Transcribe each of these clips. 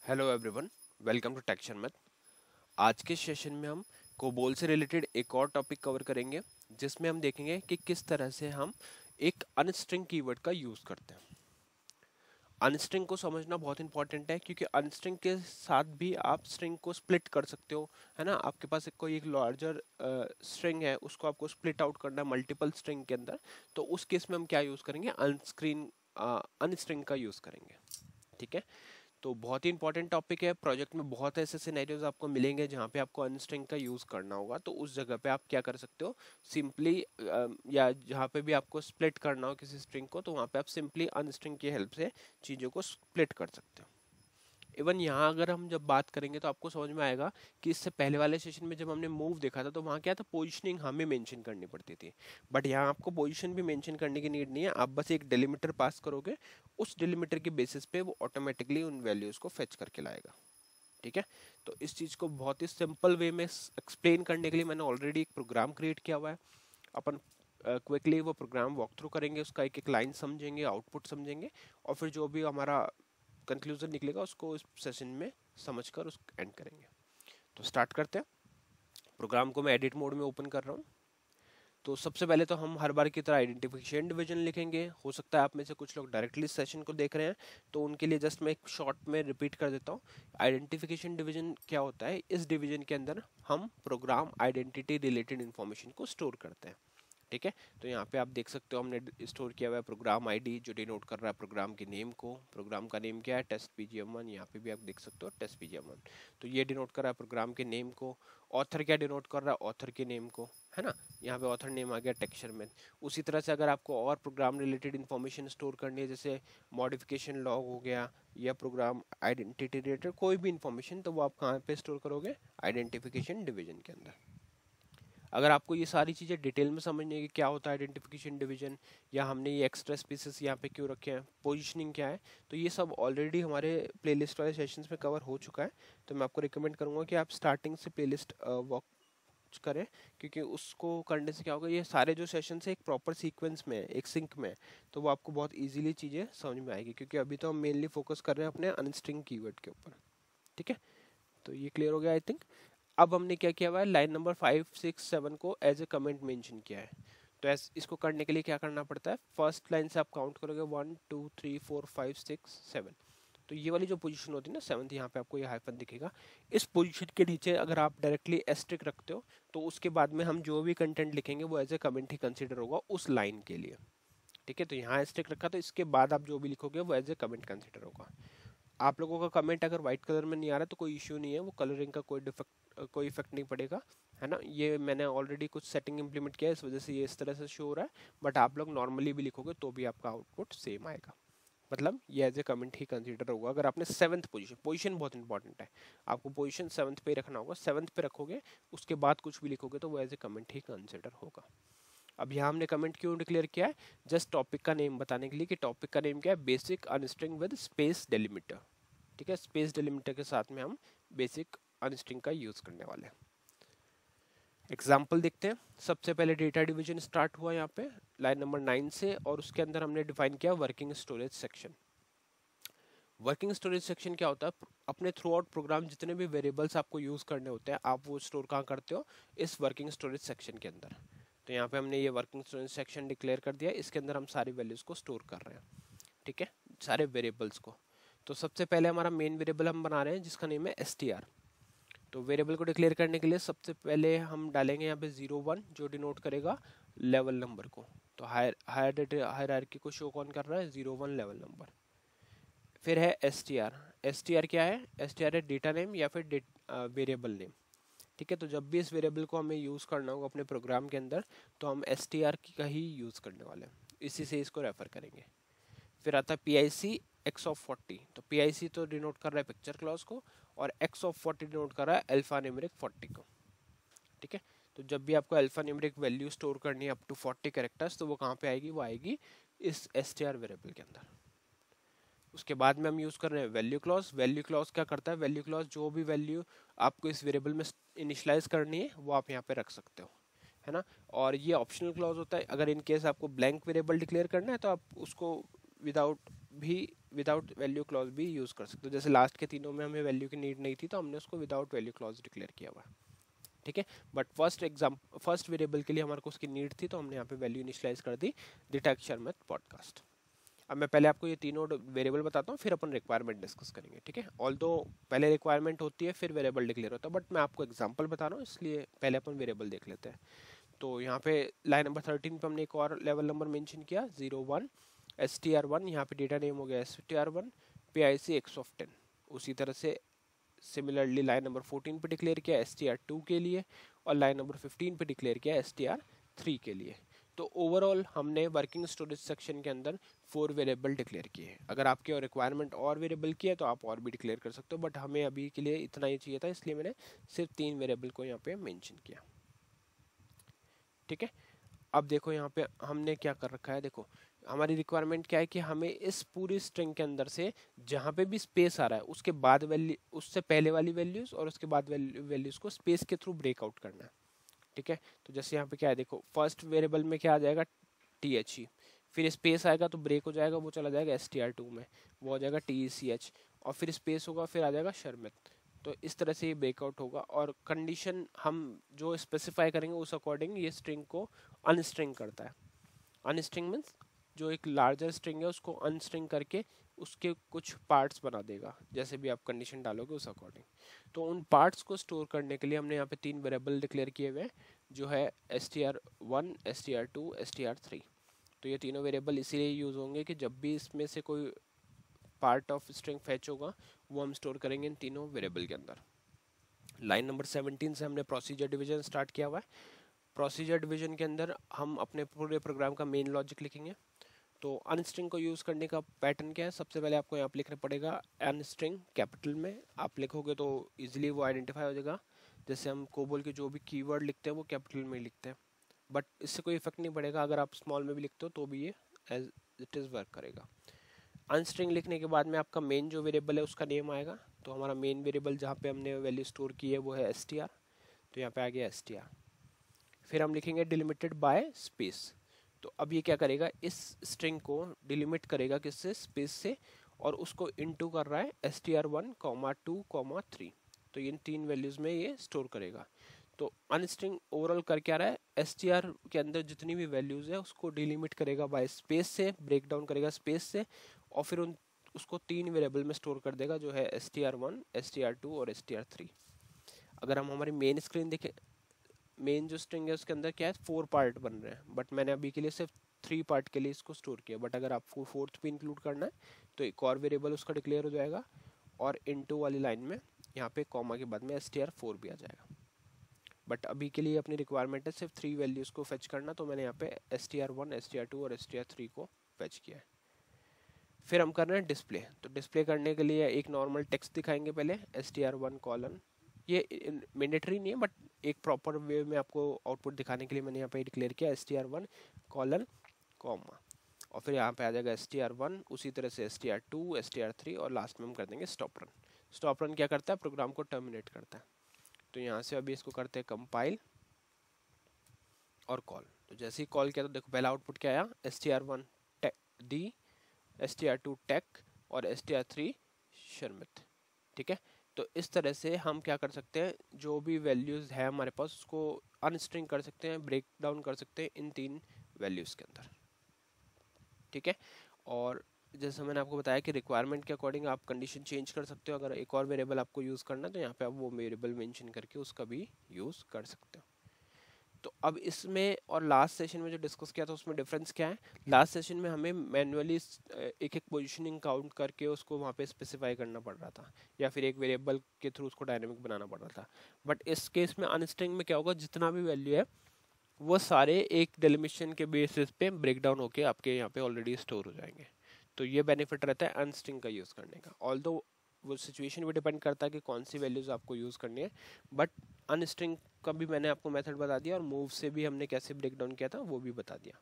Hello everyone, welcome to टेक्शन math. आज के सेशन में हम कोबोल से रिलेटेड एक और टॉपिक कवर करेंगे, जिसमें हम देखेंगे कि किस तरह से हम एक अनस्ट्रिंग कीवर्ड का यूज़ करते हैं। अनस्ट्रिंग को समझना बहुत इंपॉर्टेंट है, क्योंकि अनस्ट्रिंग के साथ भी आप स्ट्रिंग को स्प्लिट कर सकते हो, है ना। आपके पास कोई एक लार्जर स्ट्रिंग है, उसको आपको स्प्लिट आउट करना है मल्टीपल स्ट्रिंग के अंदर, तो उस केस में हम क्या यूज़ करेंगे, अनस्ट्रिंग का यूज़ करेंगे। ठीक है, तो बहुत ही इंपॉर्टेंट टॉपिक है। प्रोजेक्ट में बहुत ऐसे सिनेरियोज आपको मिलेंगे जहाँ पे आपको अनस्ट्रिंग का यूज़ करना होगा, तो उस जगह पे आप क्या कर सकते हो, सिंपली या जहाँ पे भी आपको स्प्लिट करना हो किसी स्ट्रिंग को, तो वहाँ पे आप सिंपली अनस्ट्रिंग की हेल्प से चीज़ों को स्प्लिट कर सकते हो। इवन यहाँ अगर हम जब बात करेंगे तो आपको समझ में आएगा कि इससे पहले वाले सेशन में जब हमने मूव देखा था, तो वहाँ क्या था, पोजिशनिंग हमें मेंशन करनी पड़ती थी। बट यहाँ आपको पोजीशन भी मेंशन करने की नीड नहीं है, आप बस एक डिलीमीटर पास करोगे, उस डिलीमीटर के बेसिस पे वो ऑटोमेटिकली उन वैल्यूज़ को फेच करके लाएगा। ठीक है, तो इस चीज़ को बहुत ही सिंपल वे में एक्सप्लेन करने के लिए मैंने ऑलरेडी एक प्रोग्राम क्रिएट किया हुआ है। अपन क्विकली वो प्रोग्राम वॉक थ्रू करेंगे, उसका एक एक लाइन समझेंगे, आउटपुट समझेंगे, और फिर जो भी हमारा कंक्लूजन निकलेगा उसको इस सेशन में समझकर उस एंड करेंगे। तो स्टार्ट करते हैं। प्रोग्राम को मैं एडिट मोड में ओपन कर रहा हूँ। तो सबसे पहले तो हम हर बार की तरह आइडेंटिफिकेशन डिवीजन लिखेंगे। हो सकता है आप में से कुछ लोग डायरेक्टली सेशन को देख रहे हैं, तो उनके लिए जस्ट मैं एक शॉर्ट में रिपीट कर देता हूँ। आइडेंटिफिकेशन डिवीजन क्या होता है, इस डिवीजन के अंदर हम प्रोग्राम आइडेंटिटी रिलेटेड इन्फॉर्मेशन को स्टोर करते हैं। ठीक है, तो यहाँ पे आप देख सकते हो हमने स्टोर किया हुआ है प्रोग्राम आईडी, जो डिनोट कर रहा है प्रोग्राम के नेम को। प्रोग्राम का नेम क्या है, टेस्ट पीजीएम1। यहाँ पे भी आप देख सकते हो टेस्ट पीजीएम1, तो ये डिनोट कर रहा है प्रोग्राम के नेम को। ऑथर क्या डिनोट कर रहा है, ऑथर के नेम को, है ना। यहाँ पे ऑथर नेम आ गया टेक्सचर में। उसी तरह से अगर आपको और प्रोग्राम रिलेटेड इन्फॉर्मेशन स्टोर करनी है, जैसे मॉडिफिकेशन लॉग हो गया, या प्रोग्राम आइडेंटिटी रिलेटेड कोई भी इन्फॉर्मेशन, तो वो आप कहाँ पे स्टोर करोगे, आइडेंटिफिकेशन डिवीजन के अंदर। अगर आपको ये सारी चीज़ें डिटेल में समझनी है कि क्या होता है आइडेंटिफिकेशन डिवीजन, या हमने ये एक्स्ट्रा स्पीसीज यहाँ पे क्यों रखे हैं, पोजीशनिंग क्या है, तो ये सब ऑलरेडी हमारे प्लेलिस्ट वाले सेशंस में कवर हो चुका है। तो मैं आपको रिकमेंड करूँगा कि आप स्टार्टिंग से प्लेलिस्ट वॉच करें, क्योंकि उसको करने से क्या होगा, ये सारे जो सेशन है एक प्रॉपर सीक्वेंस में है, एक सिंक में है, तो वो आपको बहुत ईजिली चीज़ें समझ में आएगी। क्योंकि अभी तो हम मेनली फोकस कर रहे हैं अपने अनस्ट्रिंग कीवर्ड के ऊपर। ठीक है, तो ये क्लियर हो गया आई थिंक। अब हमने क्या किया हुआ है, लाइन नंबर 5, 6, 7 को एज ए कमेंट मेंशन किया है। तो इसको करने के लिए क्या करना पड़ता है, फर्स्ट लाइन से आप काउंट करोगे 1 2 3 4 5 6 7। तो ये वाली जो पोजीशन होती है ना, सेवंथ, यहाँ पे आपको ये हाइफन दिखेगा। इस पोजीशन के नीचे अगर आप डायरेक्टली एस्ट्रिक रखते हो, तो उसके बाद में हम जो भी कंटेंट लिखेंगे वो एज ए कमेंट ही कंसिडर होगा उस लाइन के लिए। ठीक है, तो यहाँ एस्ट्रिक रखा, तो इसके बाद आप जो भी लिखोगे वो एज ए कमेंट कंसिडर होगा। आप लोगों का कमेंट अगर व्हाइट कलर में नहीं आ रहा तो कोई इश्यू नहीं है, वो कलरिंग का कोई इफेक्ट नहीं पड़ेगा, है ना। ये मैंने ऑलरेडी कुछ सेटिंग इंप्लीमेंट किया है, इस वजह से ये इस तरह से शो हो रहा है। बट आप लोग नॉर्मली भी लिखोगे तो भी आपका आउटपुट सेम आएगा, मतलब ये एज ए कमेंट ही कंसीडर होगा। अगर आपने सेवंथ पोजीशन, पोजीशन बहुत इंपॉर्टेंट है, आपको पोजीशन सेवंथ पे रखना होगा। सेवंथ पे रखोगे, उसके बाद कुछ भी लिखोगे तो वो एज ए कमेंट ही कंसीडर होगा। अब यहाँ हमने कमेंट क्यों डिक्लेयर किया है, जस्ट टॉपिक का नेम बताने के लिए, कि टॉपिक का नेम क्या है, बेसिक अनस्ट्रिंग विद स्पेस डेलिमिटर। ठीक है, स्पेस डेलिमिटर के साथ में हम बेसिक अनस्ट्रिंग का यूज करने वाले हैं। एग्जाम्पल देखते हैं। सबसे पहले डेटा डिवीजन स्टार्ट हुआ यहाँ पे लाइन नंबर 9 से, और उसके अंदर हमने डिफाइन किया working storage section. Working storage section क्या होता है, अपने थ्रू आउट प्रोग्राम जितने भी वेरिएबल्स आपको यूज करने होते हैं, आप वो स्टोर कहाँ करते हो, इस वर्किंग स्टोरेज सेक्शन के अंदर। तो यहाँ पे हमने ये वर्किंग स्टोरेज सेक्शन डिक्लेयर कर दिया, इसके अंदर हम सारी वैल्यूज को स्टोर कर रहे हैं। ठीक है, सारे वेरिएबल्स को। तो सबसे पहले हमारा मेन वेरिएबल हम बना रहे हैं जिसका नेम है str। तो वेरिएबल को डिक्लेयर करने के लिए सबसे पहले हम डालेंगे यहाँ पे 01, जो डिनोट करेगा लेवल नंबर को। तो हायरार्की को शो कौन कर रहा है, 01 लेवल नंबर। फिर है str। str क्या है, str है डेटा नेम या फिर वेरिएबल नेम। ठीक है, तो जब भी इस वेरिएबल को हमें यूज़ करना होगा अपने प्रोग्राम के अंदर, तो हम str का ही यूज़ करने वाले हैं, इसी से इसको रेफर करेंगे। फिर आता है PIC x(40)। तो PIC तो डिनोट कर रहा है पिक्चर क्लॉज को, और x(40) डिनोट कर रहा है अल्फा न्यूमेरिक 40 को। ठीक है, तो जब भी आपको अल्फा न्यूमेरिक वैल्यू स्टोर करनी है अप टू 40 कैरेक्टर्स, तो वो कहाँ पे आएगी, वो आएगी इस str वेरिएबल के अंदर। उसके बाद में हम यूज़ कर रहे हैं वैल्यू क्लॉज। वैल्यू क्लॉज क्या करता है, वैल्यू क्लॉज जो भी वैल्यू आपको इस वेरिएबल में इनिशलाइज करनी है वो आप यहाँ पे रख सकते हो, है ना। और ये ऑप्शनल क्लॉज होता है, अगर इन केस आपको ब्लैंक वेरिएबल डिक्लेयर करना है तो आप उसको विदाउट भी विदाउट वैल्यू क्लॉज भी यूज़ कर सकते हो। जैसे लास्ट के तीनों में हमें वैल्यू की नीड नहीं थी तो हमने उसको विदाउट वैल्यू क्लॉज डिक्लेयर किया हुआ, ठीक है। बट फर्स्ट वेरिएबल के लिए हमारे को उसकी नीड थी तो हमने यहाँ पे वैल्यू इनिशियलाइज कर दी डिटेक्शन मेथ पॉडकास्ट। अब मैं पहले आपको ये तीनों वेरिएबल बताता हूँ, फिर अपन रिक्वायरमेंट डिस्कस करेंगे, ठीक है। ऑल्दो पहले रिक्वायरमेंट होती है फिर वेरिएबल डिक्लेयर होता है, बट मैं आपको एग्जांपल बता रहा हूँ इसलिए पहले अपन वेरिएबल देख लेते हैं। तो यहाँ पे लाइन नंबर 13 पे हमने एक और लेवल नंबर मेंशन किया 01 str1, यहाँ पे डेटा नेम हो गया str1 PIC x10। उसी तरह से सिमिलरली लाइन नंबर 14 पे डिक्लेयर किया str2 के लिए, और लाइन नंबर 15 पे डिक्लेयर किया str3 के लिए। तो ओवरऑल हमने वर्किंग स्टोरेज सेक्शन के अंदर 4 वेरिएबल डिक्लेयर किए हैं। अगर आपके और रिक्वायरमेंट और वेरिएबल की है तो आप और भी डिक्लेयर कर सकते हो, बट हमें अभी के लिए इतना ही चाहिए था इसलिए मैंने सिर्फ 3 वेरिएबल को यहाँ पे मेंशन किया, ठीक है। अब देखो यहाँ पे हमने क्या कर रखा है, देखो हमारी रिक्वायरमेंट क्या है कि हमें इस पूरी स्ट्रिंग के अंदर से जहाँ पे भी स्पेस आ रहा है उसके बाद वैल्यू, उससे पहले वाली वैल्यूज और उसके बाद वैल्यूज को स्पेस के थ्रू ब्रेक आउट करना है, ठीक है। तो जैसे यहाँ पे क्या है, देखो फर्स्ट वेरिएबल में क्या आ जाएगा THE, फिर स्पेस आएगा तो ब्रेक हो जाएगा, वो चला जाएगा str2 में, वो हो जाएगा TECH, और फिर स्पेस होगा फिर आ जाएगा शर्मित। तो इस तरह से ये ब्रेकआउट होगा, और कंडीशन हम जो स्पेसिफाई करेंगे उस अकॉर्डिंग ये स्ट्रिंग को अनस्ट्रिंग करता है। अनस्ट्रिंग मीन्स जो एक लार्जर स्ट्रिंग है उसको अनस्ट्रिंग करके उसके कुछ पार्ट्स बना देगा, जैसे भी आप कंडीशन डालोगे उस अकॉर्डिंग। तो उन पार्ट्स को स्टोर करने के लिए हमने यहाँ पे 3 वेरिएबल डिक्लेयर किए हुए हैं, जो है str1 str2 str3। तो ये तीनों वेरिएबल इसीलिए यूज होंगे कि जब भी इसमें से कोई पार्ट ऑफ स्ट्रिंग फैच होगा वो हम स्टोर करेंगे इन तीनों वेरिएबल के अंदर। लाइन नंबर 17 से हमने प्रोसीजर डिवीजन स्टार्ट किया हुआ है। प्रोसीजर डिवीजन के अंदर हम अपने पूरे प्रोग्राम का मेन लॉजिक लिखेंगे। तो अनस्ट्रिंग को यूज़ करने का पैटर्न क्या है, सबसे पहले आपको यहाँ पर लिखना पड़ेगा अनस्ट्रिंग, कैपिटल में आप लिखोगे तो इजीली वो आइडेंटिफाई हो जाएगा। जैसे हम कोबोल के जो भी कीवर्ड लिखते हैं वो कैपिटल में लिखते हैं, बट इससे कोई इफेक्ट नहीं पड़ेगा, अगर आप स्मॉल में भी लिखते हो तो भी ये एज इट इज़ वर्क करेगा। अनस्ट्रिंग लिखने के बाद में आपका मेन जो वेरिएबल है उसका नेम आएगा। तो हमारा मेन वेरिएबल जहाँ पे हमने वैल्यू स्टोर की है वो है str, तो यहाँ पे आ गया str। फिर हम लिखेंगे डिलिमिटेड बाय स्पेस। तो अब ये क्या करेगा, इस स्ट्रिंग को डिलिमिट करेगा किससे, स्पेस से, और उसको इनटू कर रहा है str1, 2, 3। तो इन 3 वैल्यूज में ये स्टोर करेगा। तो अनस्ट्रिंग ओवरऑल कर क्या रहा है, str के अंदर जितनी भी वैल्यूज है उसको डिलिमिट करेगा बाय स्पेस से, ब्रेक डाउन करेगा स्पेस से, और फिर उसको 3 वेरिएबल में स्टोर कर देगा, जो है str1 str2 और str3। अगर हम हमारी मेन स्क्रीन देखें, मेन जो स्ट्रिंग है उसके अंदर क्या है 4 पार्ट बन रहे हैं, बट मैंने अभी के लिए सिर्फ 3 पार्ट के लिए इसको स्टोर किया। बट अगर आपको 4th भी इंक्लूड करना है तो एक और वेरिएबल उसका डिक्लेयर हो जाएगा, और इनटू वाली लाइन में यहाँ पे कॉमा के बाद में str4 भी आ जाएगा। बट अभी के लिए अपनी रिक्वायरमेंट है सिर्फ 3 वैल्यूज को फेच करना, तो मैंने यहाँ पे str1 str2 और str3 को फेच किया है। फिर हम कर रहे हैं डिस्प्ले। तो डिस्प्ले करने के लिए एक नॉर्मल टेक्स्ट दिखाएंगे पहले str1 कॉलन, ये मैंडेटरी नहीं है बट एक प्रॉपर वे में आपको आउटपुट दिखाने के लिए मैंने यहाँ पे डिक्लेयर किया str1 कॉलन कॉमा, और फिर यहाँ पे आ जाएगा str1, उसी तरह से str2 str3, और लास्ट में हम कर देंगे स्टॉप रन। स्टॉप रन क्या करता है, प्रोग्राम को टर्मिनेट करता है। तो यहाँ से अभी इसको करते हैं कंपाइल और कॉल। तो जैसे ही कॉल किया तो देखो पहला आउटपुट क्या आया, str1 डी, str2 टेक और str3 शर्मित, ठीक है। तो इस तरह से हम क्या कर सकते हैं, जो भी वैल्यूज है हमारे पास उसको अनस्ट्रिंग कर सकते हैं, ब्रेक डाउन कर सकते हैं इन 3 वैल्यूज के अंदर, ठीक है। और जैसे मैंने आपको बताया कि रिक्वायरमेंट के अकॉर्डिंग आप कंडीशन चेंज कर सकते हो। अगर एक और वेरिएबल आपको यूज़ करना है तो यहाँ पे आप वो वेरिएबल मेंशन करके उसका भी यूज़ कर सकते हो। तो अब इसमें और लास्ट सेशन में जो डिस्कस किया था उसमें डिफरेंस क्या है, लास्ट सेशन में हमें मैन्युअली एक एक पोजीशनिंग काउंट करके उसको वहाँ पे स्पेसिफाई करना पड़ रहा था, या फिर एक वेरिएबल के थ्रू उसको डायनेमिक बनाना पड़ रहा था। बट इस केस में अनस्ट्रिंग में क्या होगा, जितना भी वैल्यू है वो सारे एक डेलिमिशन के बेसिस पे ब्रेक डाउन होके आपके यहाँ पे ऑलरेडी स्टोर हो जाएंगे। तो ये बेनिफिट रहता है अनस्ट्रिंग का यूज़ करने का। ऑल्दो वो सिचुएशन भी डिपेंड करता है कि कौन सी वैल्यूज आपको यूज़ करनी है, बट अनस्ट्रिंग का भी मैंने आपको मेथड बता दिया, और मूव से भी हमने कैसे ब्रेक डाउन किया था वो भी बता दिया,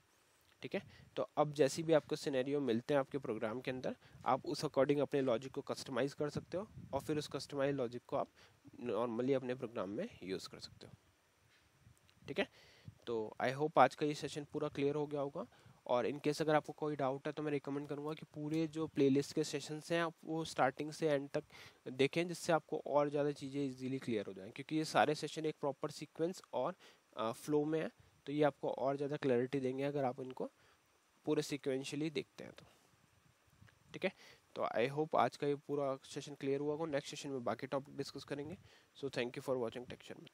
ठीक है। तो अब जैसी भी आपको सिनेरियो मिलते हैं आपके प्रोग्राम के अंदर, आप उस अकॉर्डिंग अपने लॉजिक को कस्टमाइज कर सकते हो, और फिर उस कस्टमाइज लॉजिक को आप नॉर्मली अपने प्रोग्राम में यूज़ कर सकते हो, ठीक है। तो आई होप आज का ये सेशन पूरा क्लियर हो गया होगा। और इन केस अगर आपको कोई डाउट है तो मैं रिकमेंड करूँगा कि पूरे जो प्लेलिस्ट के सेशंस हैं आप वो स्टार्टिंग से एंड तक देखें, जिससे आपको और ज़्यादा चीज़ें इजीली क्लियर हो जाएं, क्योंकि ये सारे सेशन एक प्रॉपर सीक्वेंस और फ्लो में है, तो ये आपको और ज़्यादा क्लैरिटी देंगे अगर आप इनको पूरे सिक्वेंशियली देखते हैं तो। ठीक है, तो आई होप आज का ये पूरा सेशन क्लियर हुआ होगा। नेक्स्ट सेशन में बाकी टॉपिक डिस्कस करेंगे। So thank you for watching टेक्शन में।